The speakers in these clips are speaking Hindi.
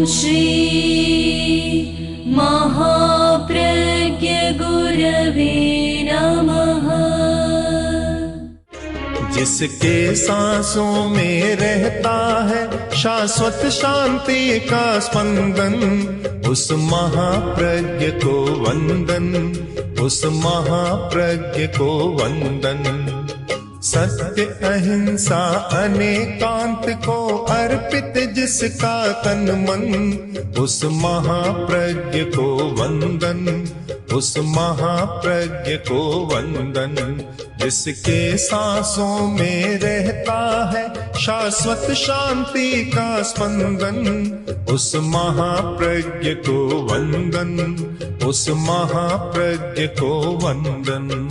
श्री महाप्रज्ञ गुरवे नमः। जिसके सांसों में रहता है शाश्वत शांति का स्पंदन, उस महाप्रज्ञ को वंदन, उस महाप्रज्ञ को वंदन। सत्य अहिंसा अनेकांत को अर्पित जिसका तन मन, उस महाप्रज्ञ को वंदन, उस महाप्रज्ञ को वंदन। जिसके सांसों में रहता है शाश्वत शांति का स्पंदन, उस महाप्रज्ञ को वंदन, उस महाप्रज्ञ को वंदन।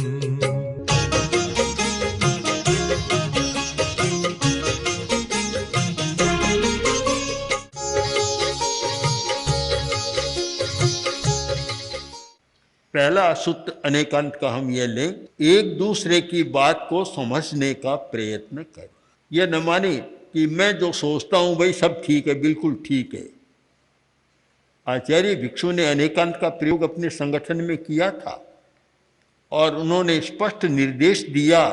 पहला सूत्र अनेकांत का हम ये लें, एक दूसरे की बात को समझने का प्रयत्न करें। यह न माने कि मैं जो सोचता हूं भाई सब ठीक है, बिल्कुल ठीक है। आचार्य भिक्षु ने अनेकांत का प्रयोग अपने संगठन में किया था और उन्होंने स्पष्ट निर्देश दिया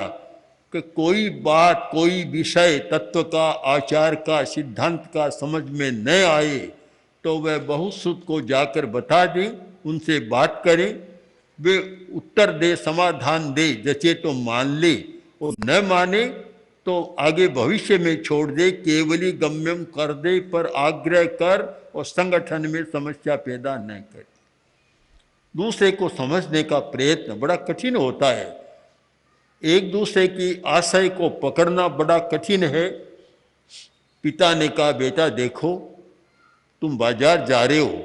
कि कोई बात, कोई विषय तत्व का, आचार का, सिद्धांत का समझ में न आए तो वह बहुश्रुत को जाकर बता दें, उनसे बात करें, वे उत्तर दे, समाधान दे, जचे तो मान ले और न माने तो आगे भविष्य में छोड़ दे, केवली गम्यम कर दे पर आग्रह कर और संगठन में समस्या पैदा न करे। दूसरे को समझने का प्रयत्न बड़ा कठिन होता है, एक दूसरे की आशय को पकड़ना बड़ा कठिन है। पिता ने कहा, बेटा देखो तुम बाजार जा रहे हो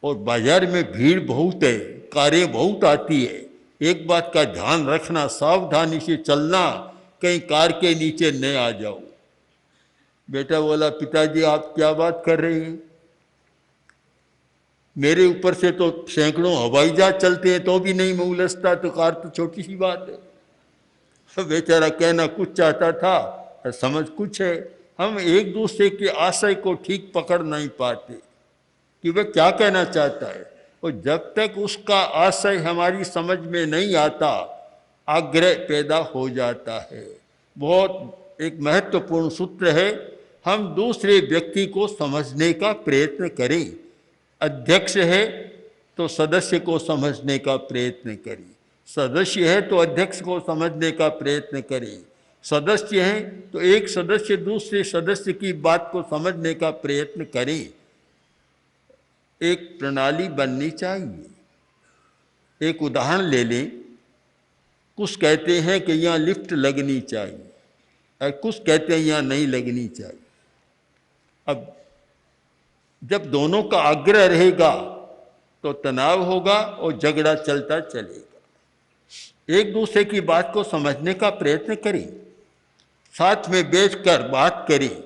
और बाजार में भीड़ बहुत है, कारें बहुत आती है, एक बात का ध्यान रखना, सावधानी से चलना, कहीं कार के नीचे न आ जाओ। बेटा बोला, पिताजी आप क्या बात कर रहे हैं, मेरे ऊपर से तो सैकड़ों हवाई जहाज चलते हैं तो भी नहीं मैं उलझता, तो कार तो छोटी सी बात है। बेचारा कहना कुछ चाहता था और समझ कुछ है। हम एक दूसरे के आशय को ठीक पकड़ नहीं पाते कि वह क्या कहना चाहता है, और जब तक उसका आशय हमारी समझ में नहीं आता आग्रह पैदा हो जाता है। बहुत एक महत्वपूर्ण सूत्र है, हम दूसरे व्यक्ति को समझने का प्रयत्न करें। अध्यक्ष है तो सदस्य को समझने का प्रयत्न करें, सदस्य है तो अध्यक्ष को समझने का प्रयत्न करें, सदस्य हैं तो एक सदस्य दूसरे सदस्य की बात को समझने का प्रयत्न करें। एक प्रणाली बननी चाहिए। एक उदाहरण ले लें, कुछ कहते हैं कि यहाँ लिफ्ट लगनी चाहिए और कुछ कहते हैं यहाँ नहीं लगनी चाहिए। अब जब दोनों का आग्रह रहेगा तो तनाव होगा और झगड़ा चलता चलेगा। एक दूसरे की बात को समझने का प्रयत्न करें, साथ में बैठकर बात करें,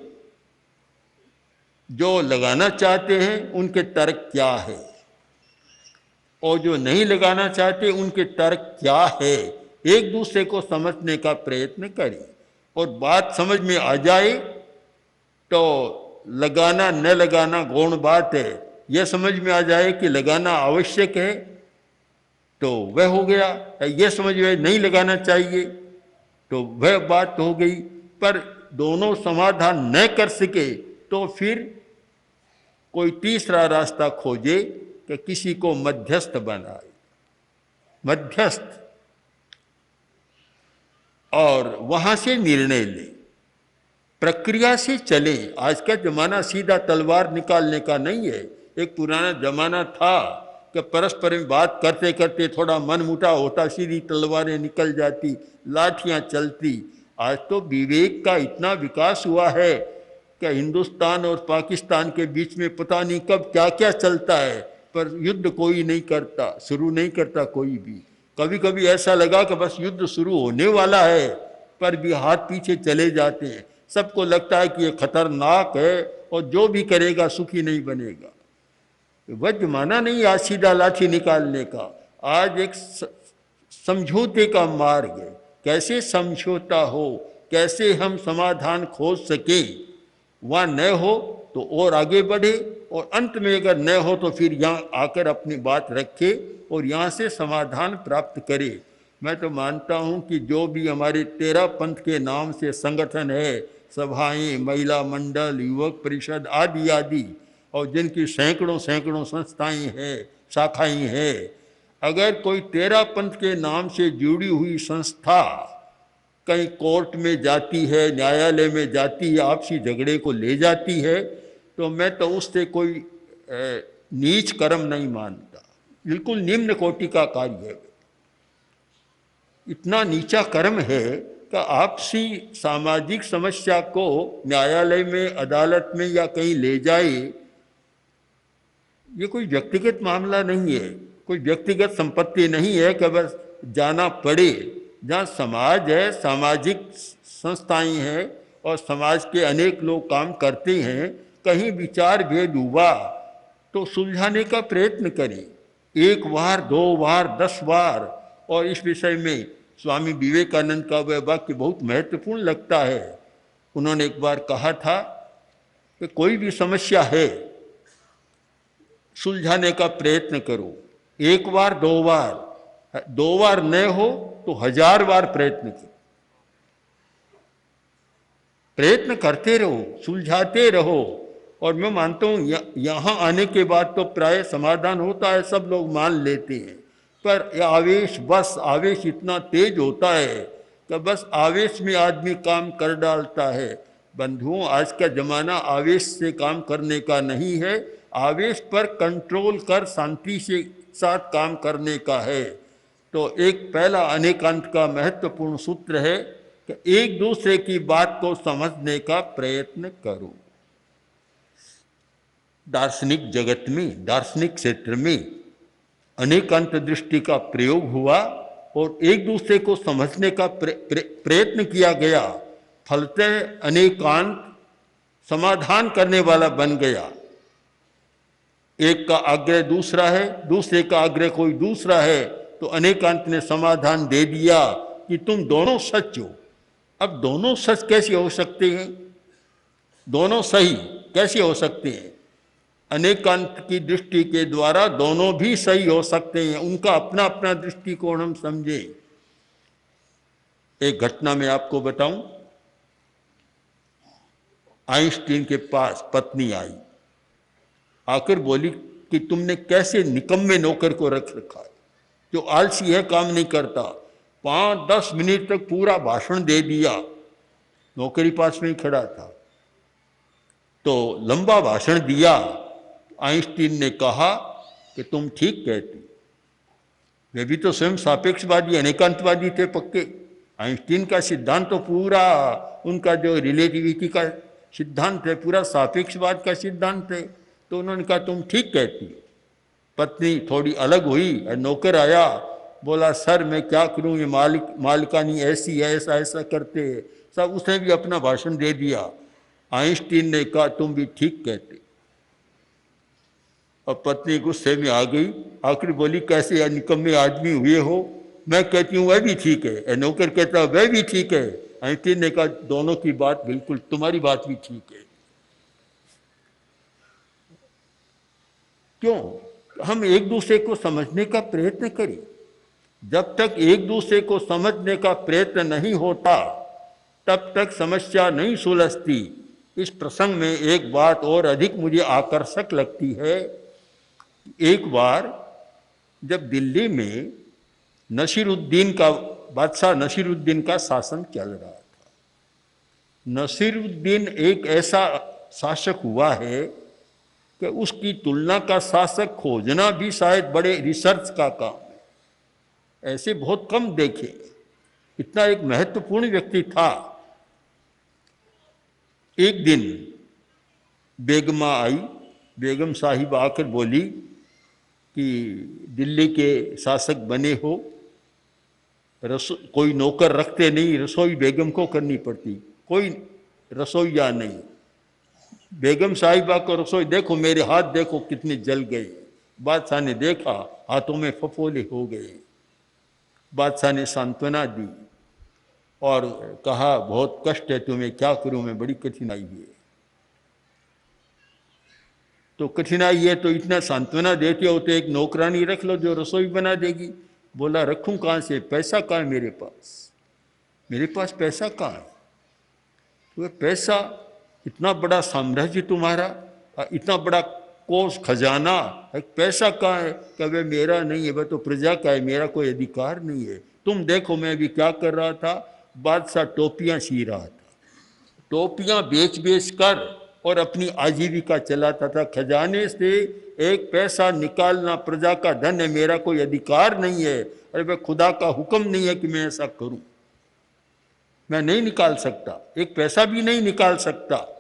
जो लगाना चाहते हैं उनके तर्क क्या है और जो नहीं लगाना चाहते उनके तर्क क्या है, एक दूसरे को समझने का प्रयत्न करें। और बात समझ में आ जाए तो लगाना न लगाना गौण बात है, यह समझ में आ जाए कि लगाना आवश्यक है तो वह हो गया, यह समझ में नहीं लगाना चाहिए तो वह बात हो गई। पर दोनों समाधान न कर सके तो फिर कोई तीसरा रास्ता खोजे कि किसी को मध्यस्थ बनाए, मध्यस्थ, और वहां से निर्णय ले, प्रक्रिया से चले। आज का जमाना सीधा तलवार निकालने का नहीं है। एक पुराना जमाना था कि परस्पर में बात करते करते थोड़ा मन मुटाव होता, सीधी तलवारें निकल जाती, लाठियां चलती। आज तो विवेक का इतना विकास हुआ है कि हिंदुस्तान और पाकिस्तान के बीच में पता नहीं कब क्या क्या चलता है, पर युद्ध कोई नहीं करता, शुरू नहीं करता कोई भी। कभी कभी ऐसा लगा कि बस युद्ध शुरू होने वाला है, पर भी हाथ पीछे चले जाते हैं। सबको लगता है कि ये खतरनाक है और जो भी करेगा सुखी नहीं बनेगा। वह जमाना नहीं आज सीधा लाठी निकालने का, आज एक समझौते का मार्ग है। कैसे समझौता हो, कैसे हम समाधान खोज सकें, वहाँ न हो तो और आगे बढ़े और अंत में अगर न हो तो फिर यहाँ आकर अपनी बात रखे और यहाँ से समाधान प्राप्त करे। मैं तो मानता हूँ कि जो भी हमारे 13 पंथ के नाम से संगठन है, सभाएं, महिला मंडल, युवक परिषद आदि आदि, और जिनकी सैकड़ों सैकड़ों संस्थाएं हैं, शाखाएं हैं, अगर कोई 13 पंथ के नाम से जुड़ी हुई संस्था कहीं कोर्ट में जाती है, न्यायालय में जाती है, आपसी झगड़े को ले जाती है, तो मैं तो उससे कोई नीच कर्म नहीं मानता, बिल्कुल निम्न कोटि का कार्य है। इतना नीचा कर्म है कि आपसी सामाजिक समस्या को न्यायालय में, अदालत में या कहीं ले जाए, ये कोई व्यक्तिगत मामला नहीं है, कोई व्यक्तिगत संपत्ति नहीं है कि बस जाना पड़े। जहाँ समाज है, सामाजिक संस्थाएं हैं और समाज के अनेक लोग काम करते हैं, कहीं विचार भेद हुआ तो सुलझाने का प्रयत्न करें, 1 बार 2 बार 10 बार। और इस विषय में स्वामी विवेकानंद का वह वाक्य बहुत महत्वपूर्ण लगता है। उन्होंने एक बार कहा था कि कोई भी समस्या है, सुलझाने का प्रयत्न करो, 1 बार 2 बार, 2 बार न हो तो 1000 बार प्रयत्न करो, प्रयत्न करते रहो, सुलझाते रहो। और मैं मानता हूँ यहाँ आने के बाद तो प्राय समाधान होता है, सब लोग मान लेते हैं, पर यह आवेश, बस आवेश इतना तेज होता है कि बस आवेश में आदमी काम कर डालता है। बंधुओं, आज का जमाना आवेश से काम करने का नहीं है, आवेश पर कंट्रोल कर शांति से साथ काम करने का है। तो एक पहला अनेकांत का महत्वपूर्ण सूत्र है कि एक दूसरे की बात को समझने का प्रयत्न करो। दार्शनिक जगत में, दार्शनिक क्षेत्र में अनेकांत दृष्टि का प्रयोग हुआ और एक दूसरे को समझने का प्रयत्न किया गया, फलतः अनेकांत समाधान करने वाला बन गया। एक का आग्रह दूसरा है, दूसरे का आग्रह कोई दूसरा है, तो अनेकांत ने समाधान दे दिया कि तुम दोनों सच हो। अब दोनों सच कैसे हो सकते हैं, दोनों सही कैसे हो सकते हैं? अनेकांत की दृष्टि के द्वारा दोनों भी सही हो सकते हैं, उनका अपना अपना दृष्टिकोण हम समझे। एक घटना मैं आपको बताऊं। आइंस्टीन के पास पत्नी आई, आकर बोली कि तुमने कैसे निकम्मे नौकर को रख रखा है, जो आलसी है, काम नहीं करता। 5-10 मिनट तक पूरा भाषण दे दिया, नौकरी पास में ही खड़ा था, तो लंबा भाषण दिया। आइंस्टीन ने कहा कि तुम ठीक कहती। वे भी तो स्वयं सापेक्षवादी, अनेकांतवादी थे पक्के। आइंस्टीन का सिद्धांत तो पूरा, उनका जो रिलेटिविटी का सिद्धांत है, पूरा सापेक्षवाद का सिद्धांत है। तो उन्होंने कहा तुम ठीक कहती। पत्नी थोड़ी अलग हुई और नौकर आया, बोला सर मैं क्या करूं, ये मालिकानी ऐसी है, ऐसा ऐसा करते हैं सब। उसने भी अपना भाषण दे दिया। आइंस्टीन ने कहा तुम भी ठीक कहते। और पत्नी गुस्से में आ गई, आखिर बोली कैसे निकम्मे आदमी हुए हो। मैं कहती हूँ वह भी ठीक है, नौकर कहता वह भी ठीक है। आइंस्टीन ने कहा दोनों की बात बिल्कुल, तुम्हारी बात भी ठीक है। क्यों? हम एक दूसरे को समझने का प्रयत्न करें। जब तक एक दूसरे को समझने का प्रयत्न नहीं होता तब तक समस्या नहीं सुलझती। इस प्रसंग में एक बात और अधिक मुझे आकर्षक लगती है। एक बार जब दिल्ली में नसीरुद्दीन का, बादशाह नसीरुद्दीन का शासन चल रहा था। नसीरुद्दीन एक ऐसा शासक हुआ है कि उसकी तुलना का शासक खोजना भी शायद बड़े रिसर्च का काम है, ऐसे बहुत कम देखे। इतना एक महत्वपूर्ण व्यक्ति था। एक दिन बेगमा आई, बेगम साहिबा आकर बोली कि दिल्ली के शासक बने हो, कोई नौकर रखते नहीं, रसोई बेगम को करनी पड़ती, कोई रसोईया नहीं। बेगम साहिबा को रसोई, देखो मेरे हाथ देखो कितने जल गए। बादशाह ने देखा, हाथों में फफोले हो गए। बादशाह ने सांत्वना दी और कहा बहुत कष्ट है तुम्हें, क्या करूं मैं, बड़ी कठिनाई है। तो कठिनाई है तो इतना सांत्वना देते हो तो एक नौकरानी रख लो जो रसोई बना देगी। बोला रखूं कहाँ से, पैसा कहाँ है मेरे पास पैसा कहाँ है। तो पैसा, इतना बड़ा साम्राज्य तुम्हारा, इतना बड़ा कोष खजाना, पैसा कहाँ है। कभी मेरा नहीं है, वह तो प्रजा का है, मेरा कोई अधिकार नहीं है। तुम देखो मैं अभी क्या कर रहा था, बादशाह टोपियां सी रहा था, टोपियां बेच बेच कर और अपनी आजीविका चलाता था। खजाने से एक पैसा निकालना प्रजा का धन है, मेरा कोई अधिकार नहीं है। अरे वह खुदा का हुक्म नहीं है कि मैं ऐसा करूं, मैं नहीं निकाल सकता, एक पैसा भी नहीं निकाल सकता।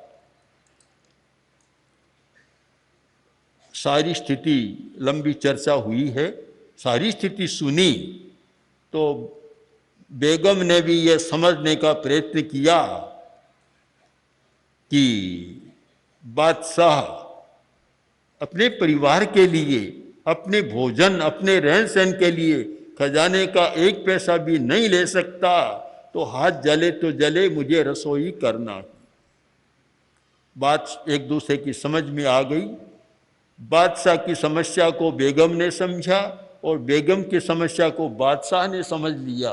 सारी स्थिति, लंबी चर्चा हुई है, सारी स्थिति सुनी तो बेगम ने भी यह समझने का प्रयत्न किया कि बादशाह अपने परिवार के लिए, अपने भोजन, अपने रहन सहन के लिए खजाने का एक पैसा भी नहीं ले सकता, तो हाथ जले तो जले, मुझे रसोई करना है। बात एक दूसरे की समझ में आ गई। बादशाह की समस्या को बेगम ने समझा और बेगम की समस्या को बादशाह ने समझ लिया।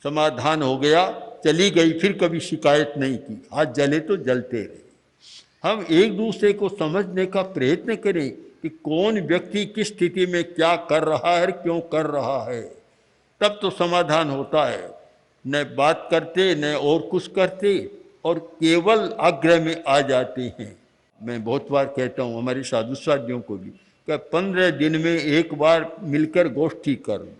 समाधान हो गया, चली गई, फिर कभी शिकायत नहीं की। हाथ जले तो जलते रहे। हम एक दूसरे को समझने का प्रयत्न करें कि कौन व्यक्ति किस स्थिति में क्या कर रहा है, क्यों कर रहा है, तब तो समाधान होता है। न बात करते न और कुछ करते और केवल आग्रह में आ जाते हैं। मैं बहुत बार कहता हूँ हमारे साधु साधियों को भी कि 15 दिन में एक बार मिलकर गोष्ठी कर लो,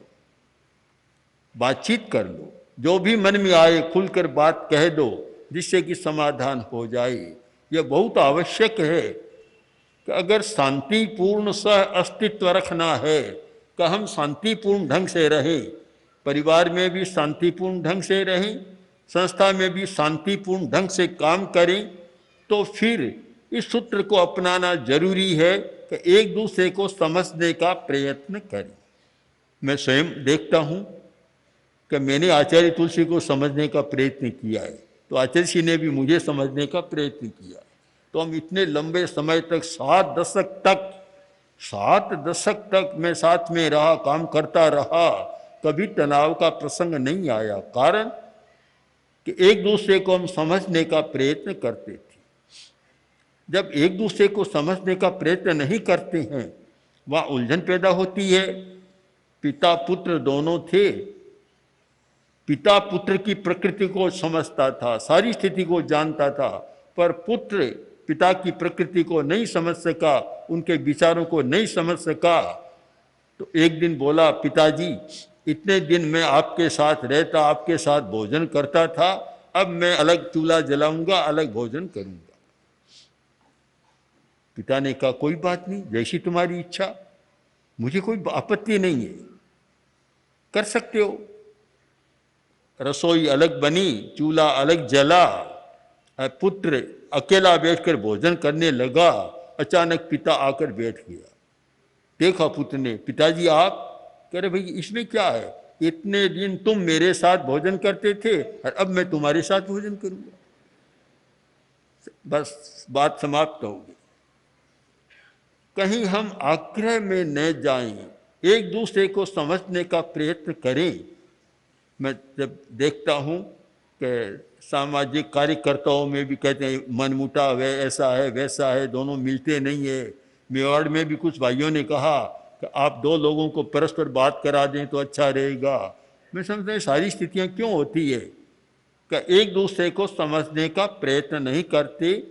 बातचीत कर लो, जो भी मन में आए खुलकर बात कह दो, जिससे कि समाधान हो जाए। यह बहुत आवश्यक है कि अगर शांतिपूर्ण सह अस्तित्व रखना है कि हम शांतिपूर्ण ढंग से रहें, परिवार में भी शांतिपूर्ण ढंग से रहें, संस्था में भी शांतिपूर्ण ढंग से काम करें, तो फिर इस सूत्र को अपनाना जरूरी है कि एक दूसरे को समझने का प्रयत्न करें। मैं स्वयं देखता हूँ कि मैंने आचार्य तुलसी को समझने का प्रयत्न किया है, तो आचार्य जी ने भी मुझे समझने का प्रयत्न किया है। तो हम इतने लंबे समय तक 7 दशक तक मैं साथ में रहा, काम करता रहा, कभी तनाव का प्रसंग नहीं आया। कारण कि एक दूसरे को हम समझने का प्रयत्न करते थे। जब एक दूसरे को समझने का प्रयत्न नहीं करते हैं, वहाँ उलझन पैदा होती है। पिता पुत्र दोनों थे, पिता पुत्र की प्रकृति को समझता था, सारी स्थिति को जानता था, पर पुत्र पिता की प्रकृति को नहीं समझ सका, उनके विचारों को नहीं समझ सका। तो एक दिन बोला, पिताजी इतने दिन मैं आपके साथ रहता, आपके साथ भोजन करता था, अब मैं अलग चूल्हा जलाऊंगा, अलग भोजन करूंगा। पिता ने कहा कोई बात नहीं, जैसी तुम्हारी इच्छा, मुझे कोई आपत्ति नहीं है, कर सकते हो। रसोई अलग बनी, चूल्हा अलग जला, पुत्र अकेला बैठकर भोजन करने लगा। अचानक पिता आकर बैठ गया। देखा पुत्र ने, पिताजी आप, कह रहे भाई इसमें क्या है, इतने दिन तुम मेरे साथ भोजन करते थे और अब मैं तुम्हारे साथ भोजन करूंगा। बस बात समाप्त हो गई। कहीं हम आग्रह में न जाएं, एक दूसरे को समझने का प्रयत्न करें। मैं जब देखता हूँ कि सामाजिक कार्यकर्ताओं में भी कहते हैं मनमुटाव है, ऐसा है वैसा है, दोनों मिलते नहीं है। मेवाड़ में भी कुछ भाइयों ने कहा कि आप 2 लोगों को परस्पर बात करा दें तो अच्छा रहेगा। मैं समझता हूँ सारी स्थितियाँ क्यों होती है कि एक दूसरे को समझने का प्रयत्न नहीं करते।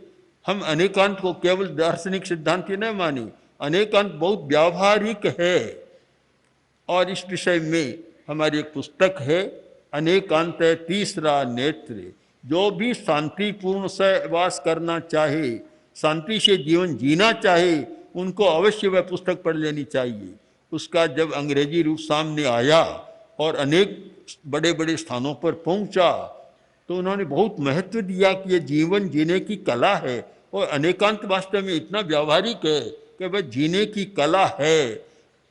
हम अनेकांत को केवल दार्शनिक सिद्धांत न माने, अनेकांत बहुत व्यावहारिक है। और इस विषय में हमारी एक पुस्तक है, अनेकांत तीसरा नेत्र। जो भी शांतिपूर्ण सहवास करना चाहे, शांति से जीवन जीना चाहे, उनको अवश्य वह पुस्तक पढ़ लेनी चाहिए। उसका जब अंग्रेजी रूप सामने आया और अनेक बड़े बड़े स्थानों पर पहुंचा, तो उन्होंने बहुत महत्व दिया कि यह जीवन जीने की कला है। और अनेकांत वास्तव में इतना व्यावहारिक है कि वह जीने की कला है।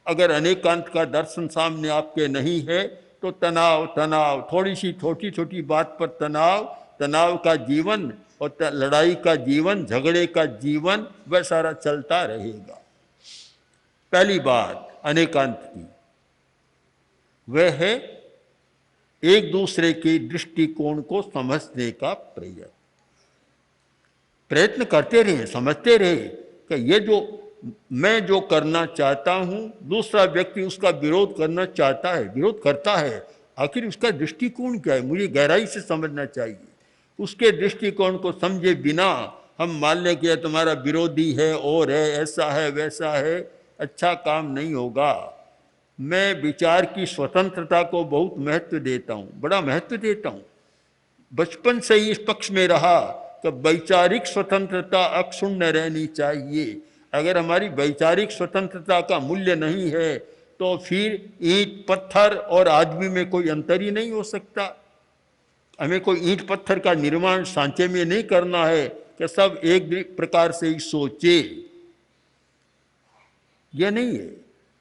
अगर अनेकांत का दर्शन सामने आपके नहीं है तो तनाव, थोड़ी सी छोटी छोटी बात पर तनाव का जीवन और लड़ाई का जीवन, झगड़े का जीवन वह सारा चलता रहेगा। पहली बात अनेकांत की वह है एक दूसरे के दृष्टिकोण को समझने का प्रयत्न करते रहे, समझते रहे कि ये जो मैं जो करना चाहता हूं दूसरा व्यक्ति उसका विरोध करना चाहता है, विरोध करता है, आखिर उसका दृष्टिकोण क्या है, मुझे गहराई से समझना चाहिए। उसके दृष्टिकोण को समझे बिना हम मान लें कि तुम्हारा विरोधी है और है, ऐसा है वैसा है, अच्छा काम नहीं होगा। मैं विचार की स्वतंत्रता को बहुत महत्व देता हूँ, बड़ा महत्व देता हूँ। बचपन से ही इस पक्ष में रहा कि वैचारिक स्वतंत्रता अक्षुण्ण रहनी चाहिए। अगर हमारी वैचारिक स्वतंत्रता का मूल्य नहीं है तो फिर ईंट पत्थर और आदमी में कोई अंतर ही नहीं हो सकता। हमें कोई ईंट पत्थर का निर्माण सांचे में नहीं करना है कि सब एक प्रकार से ही सोचे, यह नहीं है।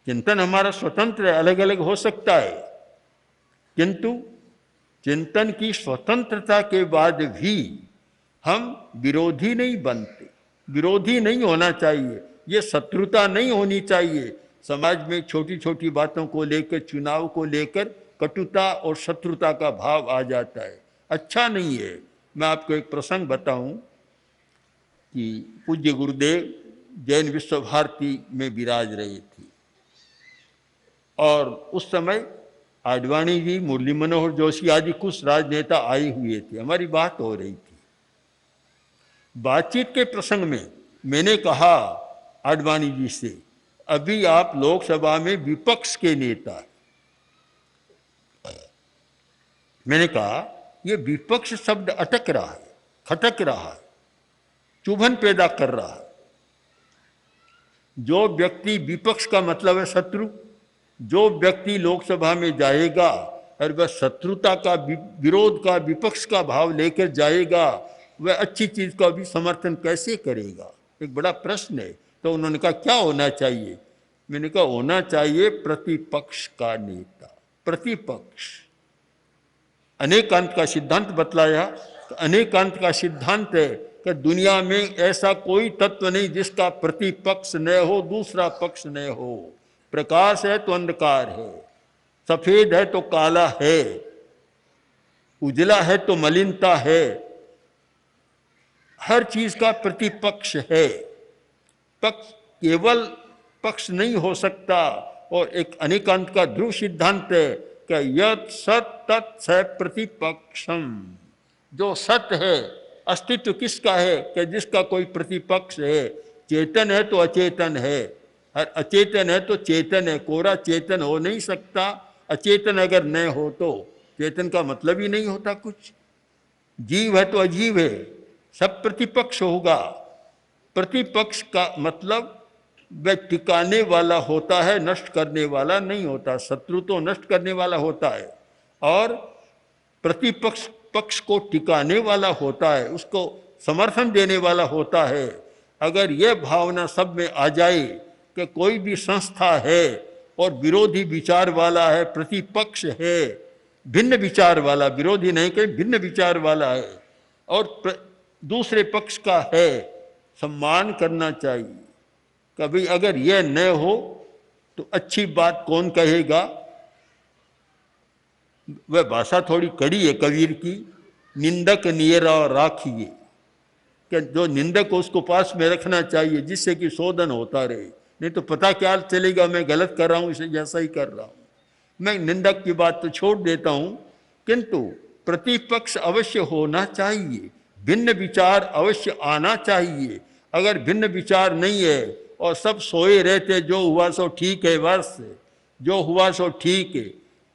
चिंतन हमारा स्वतंत्र है, अलग अलग हो सकता है, किंतु चिंतन की स्वतंत्रता के बाद भी हम विरोधी नहीं बनते, विरोधी नहीं होना चाहिए, ये शत्रुता नहीं होनी चाहिए। समाज में छोटी छोटी बातों को लेकर, चुनाव को लेकर कटुता और शत्रुता का भाव आ जाता है, अच्छा नहीं है। मैं आपको एक प्रसंग बताऊं कि पूज्य गुरुदेव जैन विश्व भारती में विराज रहे थे और उस समय आडवाणी जी, मुरली मनोहर जोशी आदि कुछ राजनेता आए हुए थे। हमारी बात हो रही थी। बातचीत के प्रसंग में मैंने कहा आडवाणी जी से, अभी आप लोकसभा में विपक्ष के नेता हैं। मैंने कहा ये विपक्ष शब्द अटक रहा है, खटक रहा है, चुभन पैदा कर रहा है। जो व्यक्ति विपक्ष का मतलब है शत्रु, जो व्यक्ति लोकसभा में जाएगा और वह शत्रुता का, विरोध का, विपक्ष का भाव लेकर जाएगा, वह अच्छी चीज का भी समर्थन कैसे करेगा? एक बड़ा प्रश्न है। तो उन्होंने कहा क्या होना चाहिए? मैंने कहा होना चाहिए प्रतिपक्ष का नेता। प्रतिपक्ष अनेकांत का सिद्धांत बतलाया। अनेकांत का सिद्धांत है कि दुनिया में ऐसा कोई तत्व नहीं जिसका प्रतिपक्ष न हो, दूसरा पक्ष न हो। प्रकाश है तो अंधकार है, सफेद है तो काला है, उजला है तो मलिनता है, हर चीज का प्रतिपक्ष है। पक्ष केवल पक्ष नहीं हो सकता। और एक अनेकांत का ध्रुव सिद्धांत है कि यत् सत् तत् स प्रतिपक्षम। जो सत्य है, अस्तित्व किसका है कि जिसका कोई प्रतिपक्ष है। चेतन है तो अचेतन है, और अचेतन है तो चेतन है। कोरा चेतन हो नहीं सकता। अचेतन अगर न हो तो चेतन का मतलब ही नहीं होता कुछ। जीव है तो अजीव है, सब प्रतिपक्ष होगा। प्रतिपक्ष का मतलब वह टिकाने वाला होता है, नष्ट करने वाला नहीं होता। शत्रु तो नष्ट करने वाला होता है और प्रतिपक्ष पक्ष को टिकाने वाला होता है, उसको समर्थन देने वाला होता है। अगर यह भावना सब में आ जाए कि कोई भी संस्था है और विरोधी विचार वाला है, प्रतिपक्ष है, भिन्न विचार वाला, विरोधी नहीं कहीं भिन्न विचार वाला है और दूसरे पक्ष का है, सम्मान करना चाहिए। कभी अगर यह न हो तो अच्छी बात कौन कहेगा? वह भाषा थोड़ी कड़ी है कबीर की, निंदक नियरा राखिए, कि जो निंदक को उसको पास में रखना चाहिए जिससे कि शोधन होता रहे। नहीं तो पता क्या चलेगा मैं गलत कर रहा हूं, इसे जैसा ही कर रहा हूं। मैं निंदक की बात तो छोड़ देता हूं, किंतु प्रतिपक्ष अवश्य होना चाहिए, भिन्न विचार अवश्य आना चाहिए। अगर भिन्न विचार नहीं है और सब सोए रहते जो हुआ सो ठीक है, बस जो हुआ सो ठीक है,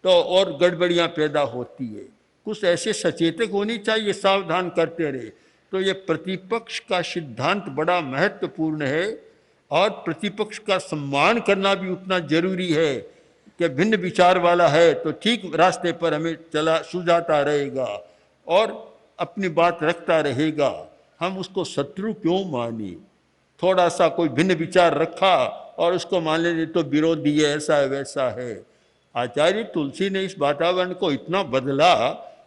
तो और गड़बड़ियां पैदा होती है। कुछ ऐसे सचेतक होनी चाहिए, सावधान करते रहे। तो ये प्रतिपक्ष का सिद्धांत बड़ा महत्वपूर्ण है और प्रतिपक्ष का सम्मान करना भी उतना जरूरी है कि भिन्न विचार वाला है तो ठीक रास्ते पर हमें चला सुझाता रहेगा और अपनी बात रखता रहेगा। हम उसको शत्रु क्यों माने? थोड़ा सा कोई भिन्न विचार रखा और उसको मान लेते तो विरोधी है, ऐसा है वैसा है। आचार्य तुलसी ने इस वातावरण को इतना बदला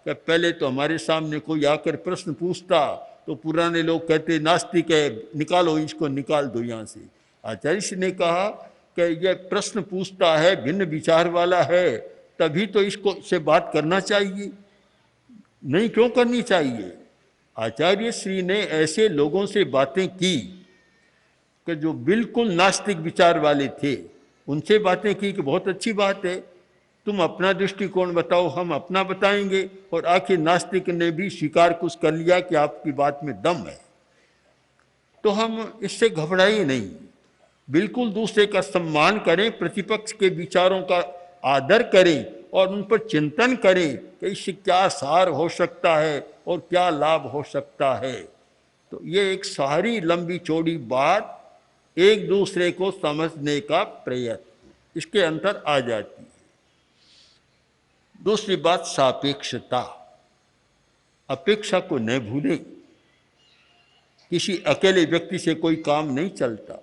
कि पहले तो हमारे सामने कोई आकर प्रश्न पूछता तो पुराने लोग कहते नास्तिक है, निकालो इसको, निकाल दो यहाँ से। आचार्य श्री ने कहा कि यह प्रश्न पूछता है, भिन्न विचार वाला है, तभी तो इसको से बात करना चाहिए, नहीं क्यों करनी चाहिए। आचार्य श्री ने ऐसे लोगों से बातें की कि जो बिल्कुल नास्तिक विचार वाले थे, उनसे बातें की कि बहुत अच्छी बात है, तुम अपना दृष्टिकोण बताओ, हम अपना बताएंगे। और आखिर नास्तिक ने भी स्वीकार कुछ कर लिया कि आपकी बात में दम है। तो हम इससे घबराए नहीं, बिल्कुल दूसरे का सम्मान करें, प्रतिपक्ष के विचारों का आदर करें और उन पर चिंतन करें कि इससे क्या सार हो सकता है और क्या लाभ हो सकता है। तो ये एक सारी लंबी चौड़ी बात एक दूसरे को समझने का प्रयत्न इसके अंदर आ जाती है। दूसरी बात सापेक्षता, अपेक्षा को न भूलें। किसी अकेले व्यक्ति से कोई काम नहीं चलता,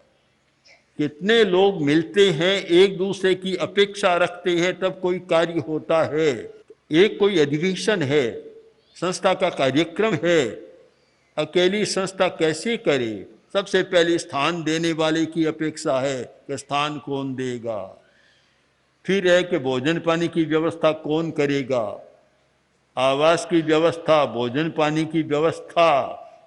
कितने लोग मिलते हैं, एक दूसरे की अपेक्षा रखते हैं, तब कोई कार्य होता है। एक कोई अधिवेशन है, संस्था का कार्यक्रम है, अकेली संस्था कैसे करे? सबसे पहले स्थान देने वाले की अपेक्षा है कि स्थान कौन देगा, फिर है कि भोजन पानी की व्यवस्था कौन करेगा, आवास की व्यवस्था, भोजन पानी की व्यवस्था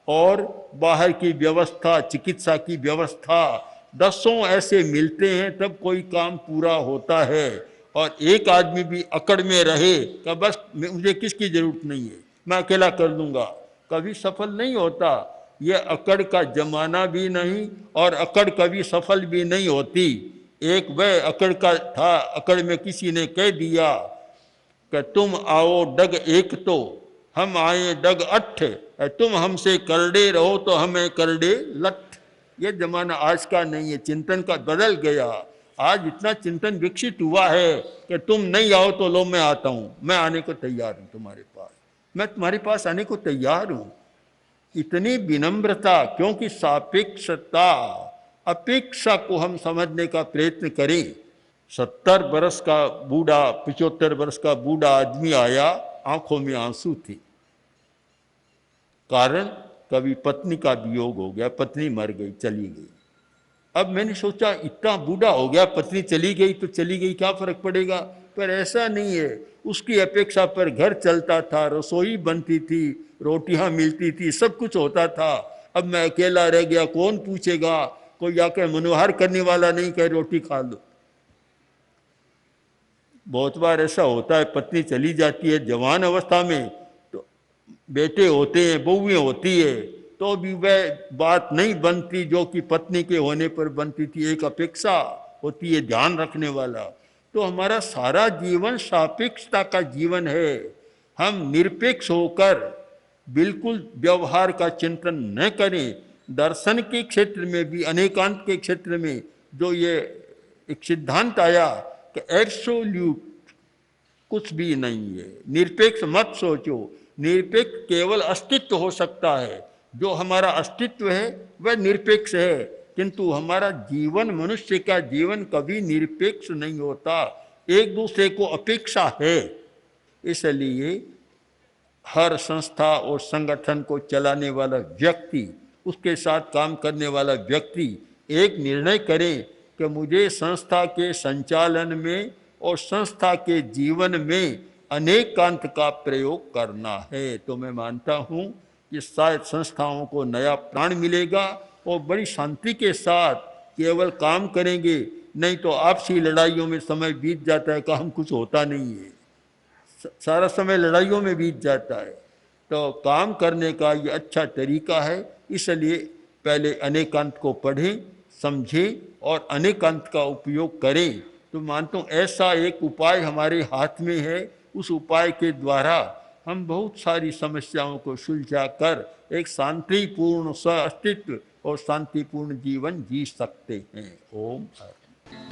और बाहर की व्यवस्था, चिकित्सा की व्यवस्था। दसों ऐसे मिलते हैं तब कोई काम पूरा होता है। और एक आदमी भी अकड़ में रहे कि बस मुझे किसकी जरूरत नहीं है, मैं अकेला कर लूँगा, कभी सफल नहीं होता। यह अकड़ का जमाना भी नहीं और अकड़ कभी सफल भी नहीं होती। एक वह अकड़ का था, अकड़ में किसी ने कह दिया कि तुम आओ डग एक तो हम आए डग अट्ठ, तुम हमसे करड़े रहो तो हमें करड़े लठ। ये जमाना आज का नहीं है, चिंतन का बदल गया। आज इतना चिंतन विकसित हुआ है कि तुम नहीं आओ तो लो मैं आता हूँ, मैं आने को तैयार हूँ तुम्हारे पास, मैं तुम्हारे पास आने को तैयार हूँ। इतनी विनम्रता, क्योंकि सापेक्षता, अपेक्षा को हम समझने का प्रयत्न करें। 70 बरस का बूढ़ा, 75 बरस का बूढ़ा आदमी आया, आंखों में आंसू थे। कारण कभी पत्नी का वियोग हो गया, पत्नी मर गई, चली गई। अब मैंने सोचा इतना बूढ़ा हो गया, पत्नी चली गई तो चली गई, क्या फर्क पड़ेगा। पर ऐसा नहीं है, उसकी अपेक्षा पर घर चलता था, रसोई बनती थी, रोटियां मिलती थी, सब कुछ होता था। अब मैं अकेला रह गया, कौन पूछेगा, कोई आकर मनोहार करने वाला नहीं कहे रोटी खा लो। बहुत बार ऐसा होता है, पत्नी चली जाती है जवान अवस्था में, तो बेटे होते हैं, बहुएं होती है, तो भी वह बात नहीं बनती जो कि पत्नी के होने पर बनती थी। एक अपेक्षा होती है ध्यान रखने वाला। तो हमारा सारा जीवन सापेक्षता का जीवन है। हम निरपेक्ष होकर बिल्कुल व्यवहार का चिंतन न करें। दर्शन के क्षेत्र में भी, अनेकांत के क्षेत्र में जो ये एक सिद्धांत आया कि एब्सोल्यूट कुछ भी नहीं है, निरपेक्ष मत सोचो। निरपेक्ष केवल अस्तित्व हो सकता है, जो हमारा अस्तित्व है वह निरपेक्ष है, किंतु हमारा जीवन, मनुष्य का जीवन कभी निरपेक्ष नहीं होता, एक दूसरे को अपेक्षा है। इसलिए हर संस्था और संगठन को चलाने वाला व्यक्ति, उसके साथ काम करने वाला व्यक्ति एक निर्णय करे कि मुझे संस्था के संचालन में और संस्था के जीवन में अनेकांत का प्रयोग करना है। तो मैं मानता हूँ कि शायद संस्थाओं को नया प्राण मिलेगा और बड़ी शांति के साथ केवल काम करेंगे। नहीं तो आपसी लड़ाइयों में समय बीत जाता है, काम कुछ होता नहीं है, सारा समय लड़ाइयों में बीत जाता है। तो काम करने का ये अच्छा तरीका है। इसलिए पहले अनेकांत को पढ़ें, समझें और अनेकांत का उपयोग करें। तो मानता हूँ ऐसा एक उपाय हमारे हाथ में है, उस उपाय के द्वारा हम बहुत सारी समस्याओं को सुलझा कर एक शांतिपूर्ण अस्तित्व और शांतिपूर्ण जीवन जी सकते हैं। ओम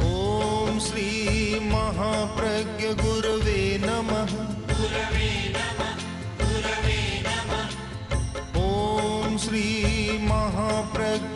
ओम श्री महाप्रज्ञ गुरवे नमः। ओम श्री महाप्रज्ञ